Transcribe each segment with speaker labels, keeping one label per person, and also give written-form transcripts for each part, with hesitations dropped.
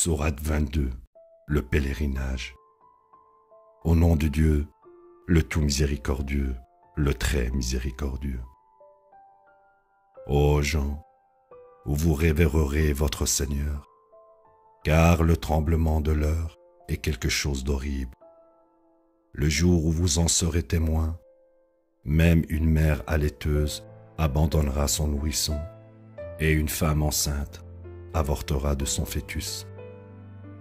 Speaker 1: Sourate 22, le pèlerinage. Au nom de Dieu, le tout miséricordieux, le très miséricordieux. Ô gens, vous révérerez votre Seigneur, car le tremblement de l'heure est quelque chose d'horrible. Le jour où vous en serez témoins, même une mère allaiteuse abandonnera son nourrisson, et une femme enceinte avortera de son fœtus.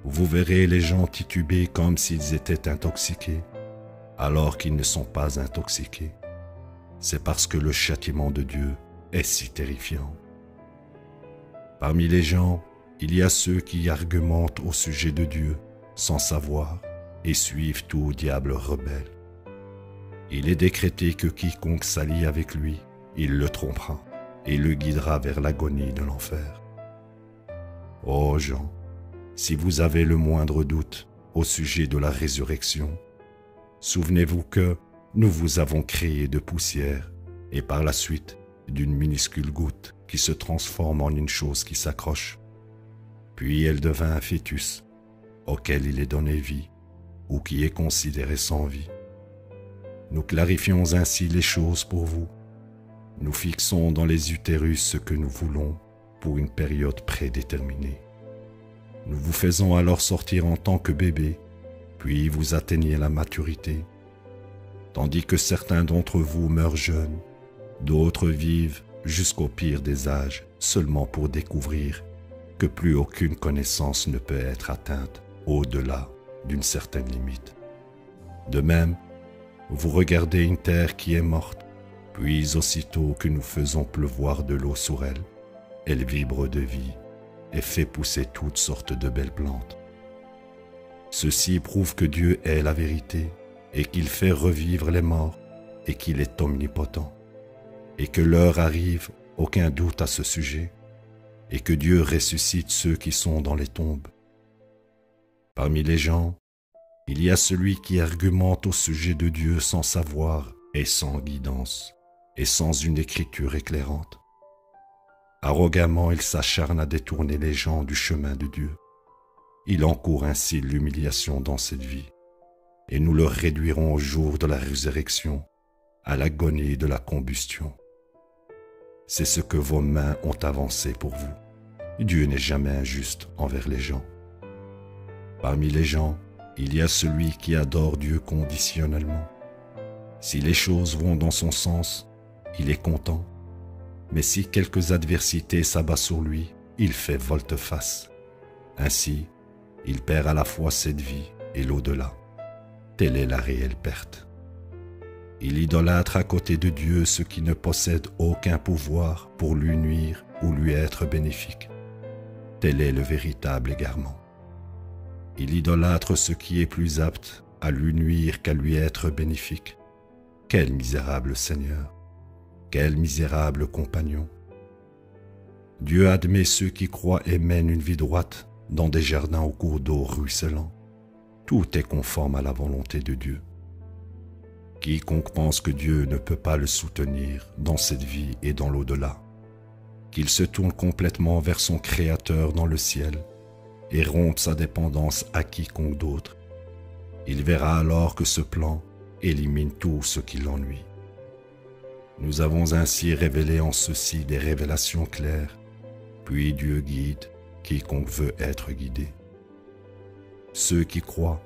Speaker 1: Vous verrez les gens tituber comme s'ils étaient intoxiqués, alors qu'ils ne sont pas intoxiqués. C'est parce que le châtiment de Dieu est si terrifiant. Parmi les gens, il y a ceux qui argumentent au sujet de Dieu sans savoir et suivent tout diable rebelle. Il est décrété que quiconque s'allie avec lui, il le trompera et le guidera vers l'agonie de l'enfer. Ô gens, si vous avez le moindre doute au sujet de la résurrection, souvenez-vous que nous vous avons créé de poussière et par la suite d'une minuscule goutte qui se transforme en une chose qui s'accroche. Puis elle devint un fœtus auquel il est donné vie ou qui est considéré sans vie. Nous clarifions ainsi les choses pour vous. Nous fixons dans les utérus ce que nous voulons pour une période prédéterminée. Nous vous faisons alors sortir en tant que bébé, puis vous atteignez la maturité. Tandis que certains d'entre vous meurent jeunes, d'autres vivent jusqu'au pire des âges seulement pour découvrir que plus aucune connaissance ne peut être atteinte au-delà d'une certaine limite. De même, vous regardez une terre qui est morte, puis aussitôt que nous faisons pleuvoir de l'eau sur elle, elle vibre de vie et fait pousser toutes sortes de belles plantes. Ceci prouve que Dieu est la vérité et qu'il fait revivre les morts et qu'il est omnipotent et que l'heure arrive, aucun doute à ce sujet, et que Dieu ressuscite ceux qui sont dans les tombes. Parmi les gens, il y a celui qui argumente au sujet de Dieu sans savoir et sans guidance et sans une écriture éclairante. Arrogamment, il s'acharne à détourner les gens du chemin de Dieu. Il encourt ainsi l'humiliation dans cette vie, et nous le réduirons au jour de la résurrection, à l'agonie de la combustion. C'est ce que vos mains ont avancé pour vous. Dieu n'est jamais injuste envers les gens. Parmi les gens, il y a celui qui adore Dieu conditionnellement. Si les choses vont dans son sens, il est content. Mais si quelques adversités s'abattent sur lui, il fait volte-face. Ainsi, il perd à la fois cette vie et l'au-delà. Telle est la réelle perte. Il idolâtre à côté de Dieu ce qui ne possède aucun pouvoir pour lui nuire ou lui être bénéfique. Tel est le véritable égarement. Il idolâtre ce qui est plus apte à lui nuire qu'à lui être bénéfique. Quel misérable Seigneur! Quel misérable compagnon! Dieu admet ceux qui croient et mènent une vie droite dans des jardins au cours d'eau ruisselants. Tout est conforme à la volonté de Dieu. Quiconque pense que Dieu ne peut pas le soutenir dans cette vie et dans l'au-delà, qu'il se tourne complètement vers son Créateur dans le ciel et rompe sa dépendance à quiconque d'autre, il verra alors que ce plan élimine tout ce qui l'ennuie. Nous avons ainsi révélé en ceci des révélations claires, puis Dieu guide quiconque veut être guidé. Ceux qui croient,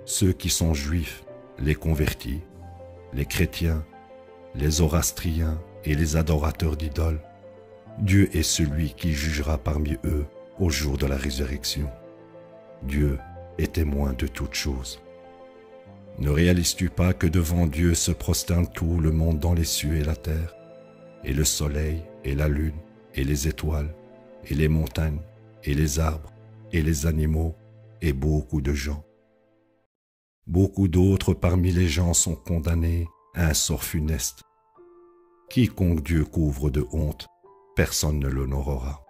Speaker 1: ceux qui sont juifs, les convertis, les chrétiens, les zoroastriens et les adorateurs d'idoles, Dieu est celui qui jugera parmi eux au jour de la résurrection. Dieu est témoin de toutes choses. Ne réalises-tu pas que devant Dieu se prosterne tout le monde dans les cieux et la terre, et le soleil et la lune et les étoiles, et les montagnes et les arbres et les animaux et beaucoup de gens? Beaucoup d'autres parmi les gens sont condamnés à un sort funeste. Quiconque Dieu couvre de honte, personne ne l'honorera.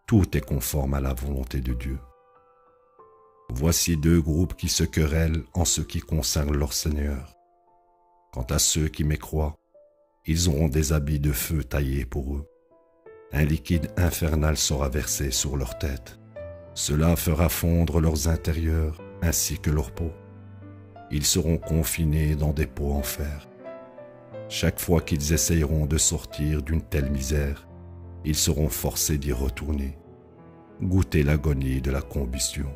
Speaker 1: Tout est conforme à la volonté de Dieu. Voici deux groupes qui se querellent en ce qui concerne leur Seigneur. Quant à ceux qui mécroient, ils auront des habits de feu taillés pour eux. Un liquide infernal sera versé sur leur tête. Cela fera fondre leurs intérieurs ainsi que leur peau. Ils seront confinés dans des pots en fer. Chaque fois qu'ils essayeront de sortir d'une telle misère, ils seront forcés d'y retourner, goûter l'agonie de la combustion.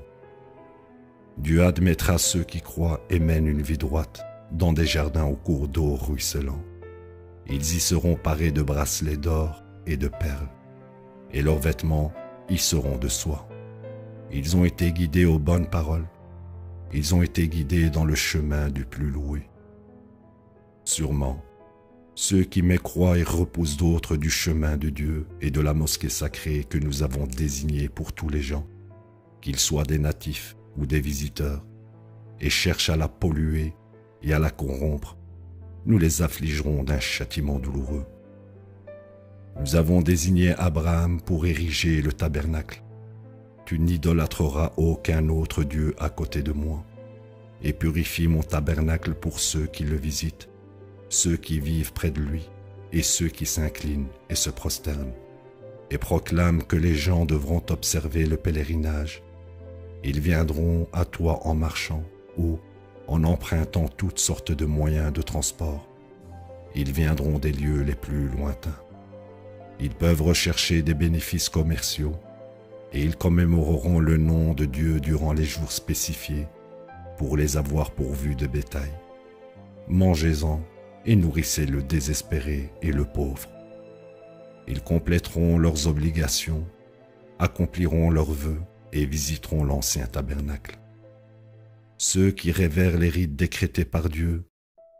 Speaker 1: Dieu admettra ceux qui croient et mènent une vie droite dans des jardins au cours d'eau ruisselants. Ils y seront parés de bracelets d'or et de perles, et leurs vêtements y seront de soie. Ils ont été guidés aux bonnes paroles. Ils ont été guidés dans le chemin du plus loué. Sûrement, ceux qui mécroient et repoussent d'autres du chemin de Dieu et de la mosquée sacrée que nous avons désignée pour tous les gens, qu'ils soient des natifs ou des visiteurs, et cherchent à la polluer et à la corrompre, nous les affligerons d'un châtiment douloureux. Nous avons désigné Abraham pour ériger le tabernacle. Tu n'idolâtreras aucun autre Dieu à côté de moi, et purifie mon tabernacle pour ceux qui le visitent, ceux qui vivent près de lui, et ceux qui s'inclinent et se prosternent, et proclame que les gens devront observer le pèlerinage. Ils viendront à toi en marchant ou en empruntant toutes sortes de moyens de transport. Ils viendront des lieux les plus lointains. Ils peuvent rechercher des bénéfices commerciaux et ils commémoreront le nom de Dieu durant les jours spécifiés pour les avoir pourvus de bétail. Mangez-en et nourrissez le désespéré et le pauvre. Ils compléteront leurs obligations, accompliront leurs vœux et visiteront l'ancien tabernacle. Ceux qui révèrent les rites décrétés par Dieu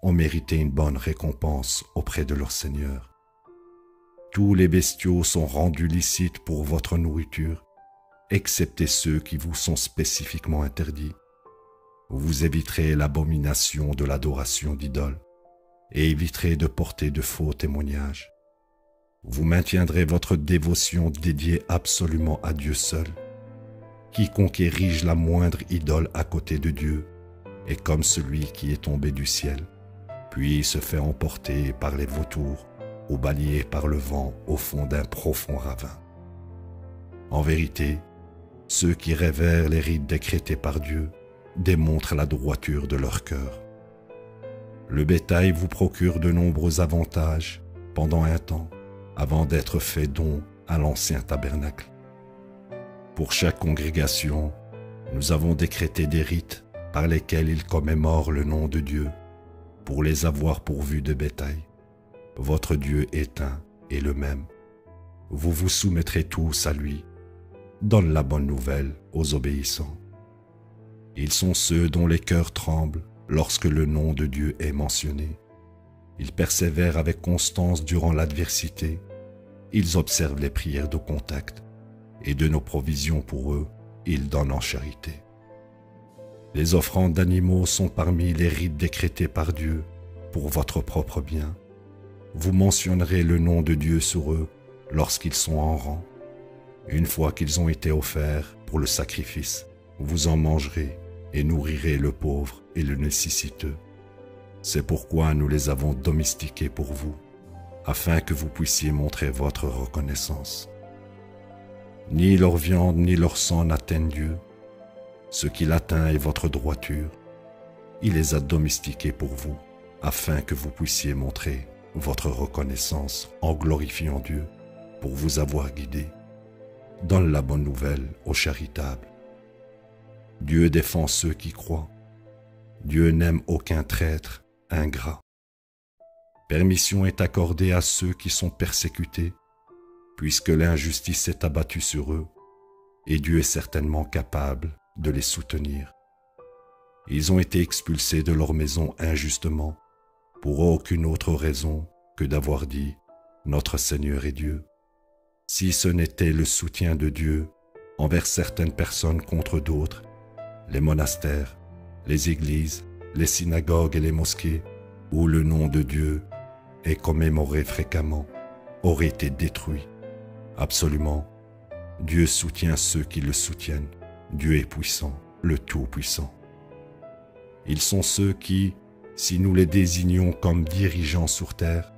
Speaker 1: ont mérité une bonne récompense auprès de leur Seigneur. Tous les bestiaux sont rendus licites pour votre nourriture, excepté ceux qui vous sont spécifiquement interdits. Vous éviterez l'abomination de l'adoration d'idoles et éviterez de porter de faux témoignages. Vous maintiendrez votre dévotion dédiée absolument à Dieu seul. Quiconque érige la moindre idole à côté de Dieu est comme celui qui est tombé du ciel, puis se fait emporter par les vautours ou balayé par le vent au fond d'un profond ravin. En vérité, ceux qui révèrent les rites décrétés par Dieu démontrent la droiture de leur cœur. Le bétail vous procure de nombreux avantages pendant un temps avant d'être fait don à l'ancien tabernacle. Pour chaque congrégation, nous avons décrété des rites par lesquels ils commémorent le nom de Dieu pour les avoir pourvus de bétail. Votre Dieu est un et le même. Vous vous soumettrez tous à lui. Donne la bonne nouvelle aux obéissants. Ils sont ceux dont les cœurs tremblent lorsque le nom de Dieu est mentionné. Ils persévèrent avec constance durant l'adversité. Ils observent les prières de contact et de nos provisions pour eux, ils donnent en charité. Les offrandes d'animaux sont parmi les rites décrétés par Dieu pour votre propre bien. Vous mentionnerez le nom de Dieu sur eux lorsqu'ils sont en rang. Une fois qu'ils ont été offerts pour le sacrifice, vous en mangerez et nourrirez le pauvre et le nécessiteux. C'est pourquoi nous les avons domestiqués pour vous, afin que vous puissiez montrer votre reconnaissance. Ni leur viande ni leur sang n'atteignent Dieu. Ce qui l'atteint est votre droiture. Il les a domestiqués pour vous, afin que vous puissiez montrer votre reconnaissance en glorifiant Dieu pour vous avoir guidé. Donne la bonne nouvelle aux charitables. Dieu défend ceux qui croient. Dieu n'aime aucun traître, ingrat. Permission est accordée à ceux qui sont persécutés, puisque l'injustice s'est abattue sur eux, et Dieu est certainement capable de les soutenir. Ils ont été expulsés de leur maison injustement, pour aucune autre raison que d'avoir dit « Notre Seigneur est Dieu ». Si ce n'était le soutien de Dieu envers certaines personnes contre d'autres, les monastères, les églises, les synagogues et les mosquées, où le nom de Dieu est commémoré fréquemment, auraient été détruits. Absolument, Dieu soutient ceux qui le soutiennent. Dieu est puissant, le Tout-Puissant. Ils sont ceux qui, si nous les désignions comme dirigeants sur terre,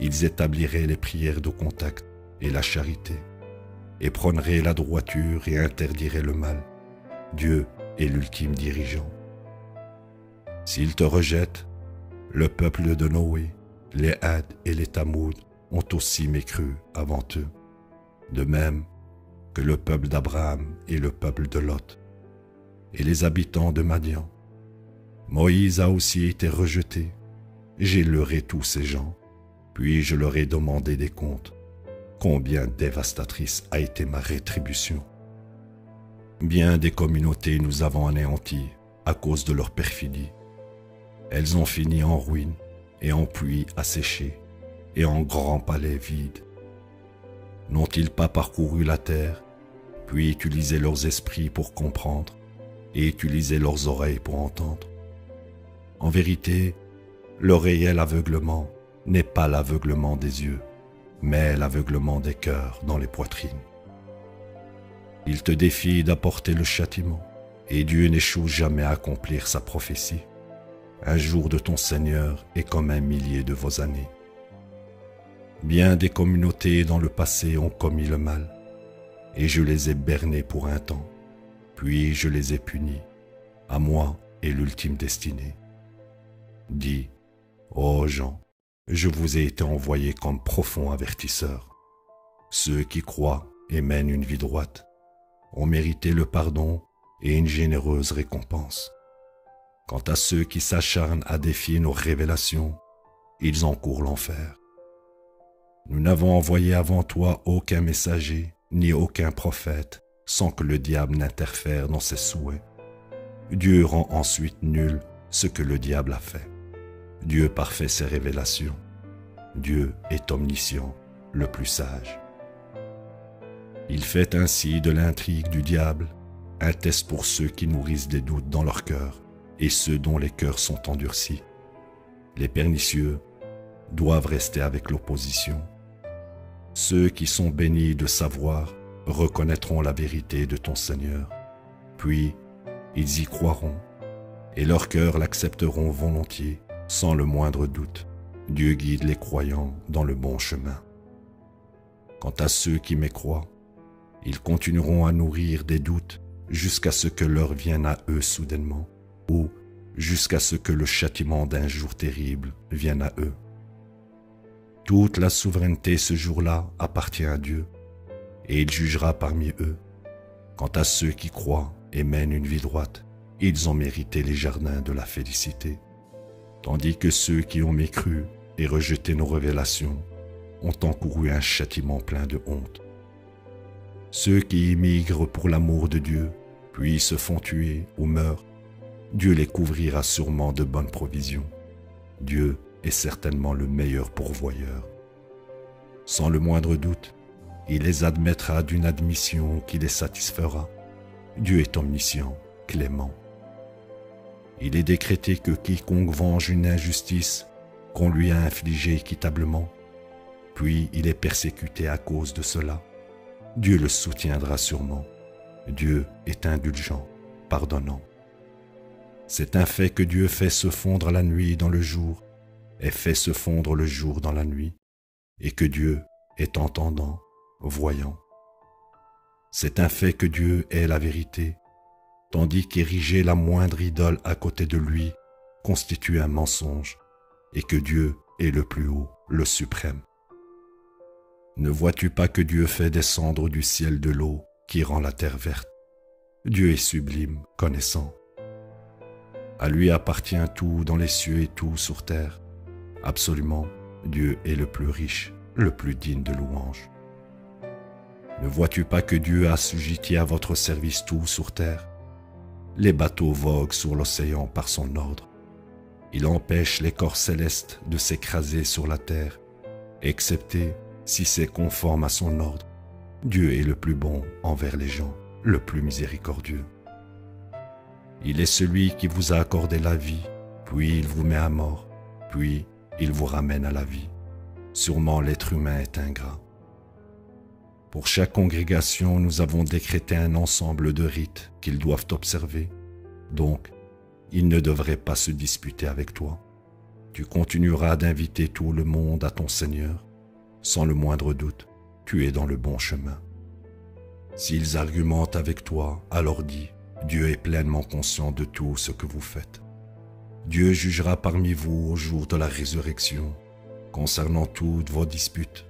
Speaker 1: ils établiraient les prières de contact et la charité. et prônerait la droiture et interdirait le mal. Dieu est l'ultime dirigeant. S'il te rejette, le peuple de Noé, les Had et les Tamoud ont aussi mécru avant eux, de même que le peuple d'Abraham et le peuple de Lot, et les habitants de Madian. Moïse a aussi été rejeté. J'ai leurré tous ces gens, puis je leur ai demandé des comptes. Combien dévastatrice a été ma rétribution. Bien des communautés nous avons anéanties à cause de leur perfidie. Elles ont fini en ruine et en puits asséchés et en grands palais vides. N'ont-ils pas parcouru la terre, puis utilisé leurs esprits pour comprendre et utilisé leurs oreilles pour entendre? En vérité, le réel aveuglement n'est pas l'aveuglement des yeux, mais l'aveuglement des cœurs dans les poitrines. Il te défie d'apporter le châtiment, et Dieu n'échoue jamais à accomplir sa prophétie. Un jour de ton Seigneur est comme 1 millier de vos années. Bien des communautés dans le passé ont commis le mal, et je les ai bernés pour un temps, puis je les ai punis. À moi est l'ultime destinée. Dis, ô gens, je vous ai été envoyé comme profond avertisseur. Ceux qui croient et mènent une vie droite ont mérité le pardon et une généreuse récompense. Quant à ceux qui s'acharnent à défier nos révélations, ils encourent l'enfer. Nous n'avons envoyé avant toi aucun messager, ni aucun prophète, sans que le diable n'interfère dans ses souhaits. Dieu rend ensuite nul ce que le diable a fait. Dieu parfait ses révélations. Dieu est omniscient, le plus sage. Il fait ainsi de l'intrigue du diable un test pour ceux qui nourrissent des doutes dans leur cœur et ceux dont les cœurs sont endurcis. Les pernicieux doivent rester avec l'opposition. Ceux qui sont bénis de savoir reconnaîtront la vérité de ton Seigneur, puis ils y croiront et leurs cœurs l'accepteront volontiers sans le moindre doute. Dieu guide les croyants dans le bon chemin. Quant à ceux qui mécroient, ils continueront à nourrir des doutes jusqu'à ce que l'heure vienne à eux soudainement, ou jusqu'à ce que le châtiment d'un jour terrible vienne à eux. Toute la souveraineté ce jour-là appartient à Dieu, et il jugera parmi eux. Quant à ceux qui croient et mènent une vie droite, ils ont mérité les jardins de la félicité, tandis que ceux qui ont mécru et rejeté nos révélations ont encouru un châtiment plein de honte. Ceux qui immigrent pour l'amour de Dieu, puis se font tuer ou meurent, Dieu les couvrira sûrement de bonnes provisions. Dieu est certainement le meilleur pourvoyeur. Sans le moindre doute, il les admettra d'une admission qui les satisfera. Dieu est omniscient, clément. Il est décrété que quiconque venge une injustice qu'on lui a infligée équitablement, puis il est persécuté à cause de cela, Dieu le soutiendra sûrement. Dieu est indulgent, pardonnant. C'est un fait que Dieu fait se fondre la nuit dans le jour et fait se fondre le jour dans la nuit, et que Dieu est entendant, voyant. C'est un fait que Dieu est la vérité, tandis qu'ériger la moindre idole à côté de lui constitue un mensonge, et que Dieu est le plus haut, le suprême. Ne vois-tu pas que Dieu fait descendre du ciel de l'eau qui rend la terre verte? Dieu est sublime, connaissant. À lui appartient tout dans les cieux et tout sur terre. Absolument, Dieu est le plus riche, le plus digne de louange. Ne vois-tu pas que Dieu a assujetti à votre service tout sur terre? Les bateaux voguent sur l'océan par son ordre. Il empêche les corps célestes de s'écraser sur la terre, excepté si c'est conforme à son ordre. Dieu est le plus bon envers les gens, le plus miséricordieux. Il est celui qui vous a accordé la vie, puis il vous met à mort, puis il vous ramène à la vie. Sûrement l'être humain est ingrat. Pour chaque congrégation, nous avons décrété un ensemble de rites qu'ils doivent observer. Donc, ils ne devraient pas se disputer avec toi. Tu continueras d'inviter tout le monde à ton Seigneur. Sans le moindre doute, tu es dans le bon chemin. S'ils argumentent avec toi, alors dis, Dieu est pleinement conscient de tout ce que vous faites. Dieu jugera parmi vous au jour de la résurrection, concernant toutes vos disputes.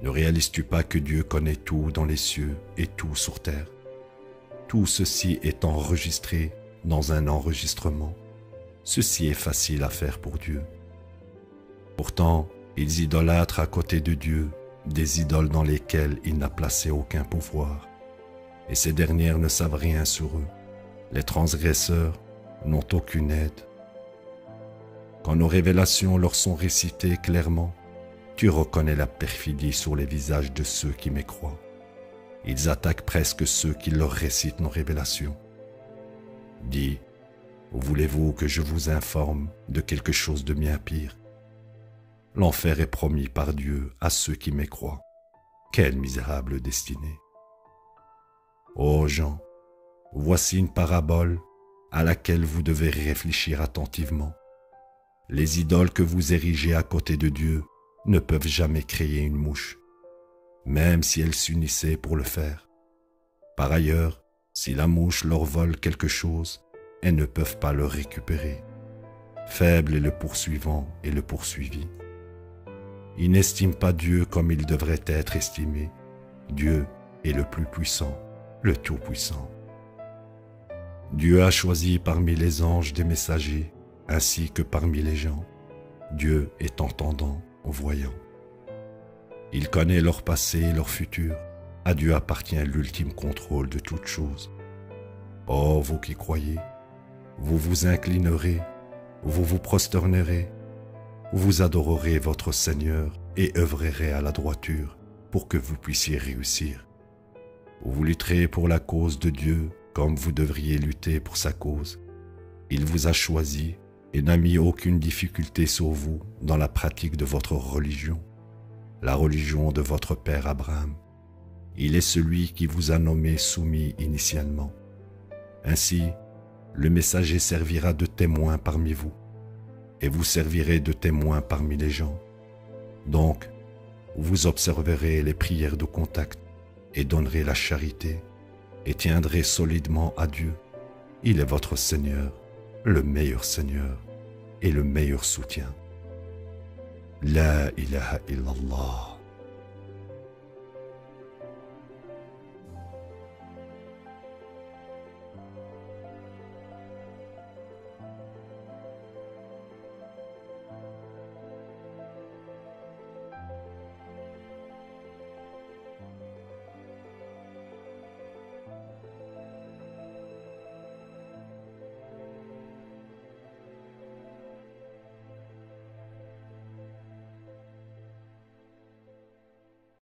Speaker 1: Ne réalises-tu pas que Dieu connaît tout dans les cieux et tout sur terre? Tout ceci est enregistré dans un enregistrement. Ceci est facile à faire pour Dieu. Pourtant, ils idolâtrent à côté de Dieu des idoles dans lesquelles il n'a placé aucun pouvoir. Et ces dernières ne savent rien sur eux. Les transgresseurs n'ont aucune aide. Quand nos révélations leur sont récitées clairement, tu reconnais la perfidie sur les visages de ceux qui mécroient. Ils attaquent presque ceux qui leur récitent nos révélations. Dis, voulez-vous que je vous informe de quelque chose de bien pire? L'enfer est promis par Dieu à ceux qui mécroient. Quelle misérable destinée! Ô gens, voici une parabole à laquelle vous devez réfléchir attentivement. Les idoles que vous érigez à côté de Dieu ne peuvent jamais créer une mouche, même si elles s'unissaient pour le faire. Par ailleurs, si la mouche leur vole quelque chose, elles ne peuvent pas le récupérer. Faible est le poursuivant et le poursuivi. Ils n'estiment pas Dieu comme il devrait être estimé. Dieu est le plus puissant, le Tout-Puissant. Dieu a choisi parmi les anges des messagers, ainsi que parmi les gens. Dieu est entendant, voyant. Il connaît leur passé et leur futur. À Dieu appartient l'ultime contrôle de toutes choses. Oh, vous qui croyez, vous vous inclinerez, vous vous prosternerez, vous adorerez votre Seigneur et œuvrerez à la droiture pour que vous puissiez réussir. Vous lutterez pour la cause de Dieu comme vous devriez lutter pour sa cause. Il vous a choisi et n'a mis aucune difficulté sur vous dans la pratique de votre religion, la religion de votre père Abraham. Il est celui qui vous a nommé soumis initialement. Ainsi, le messager servira de témoin parmi vous, et vous servirez de témoin parmi les gens. Donc, vous observerez les prières de contact et donnerez la charité et tiendrez solidement à Dieu. Il est votre Seigneur, le meilleur Seigneur et le meilleur soutien. La ilaha illallah.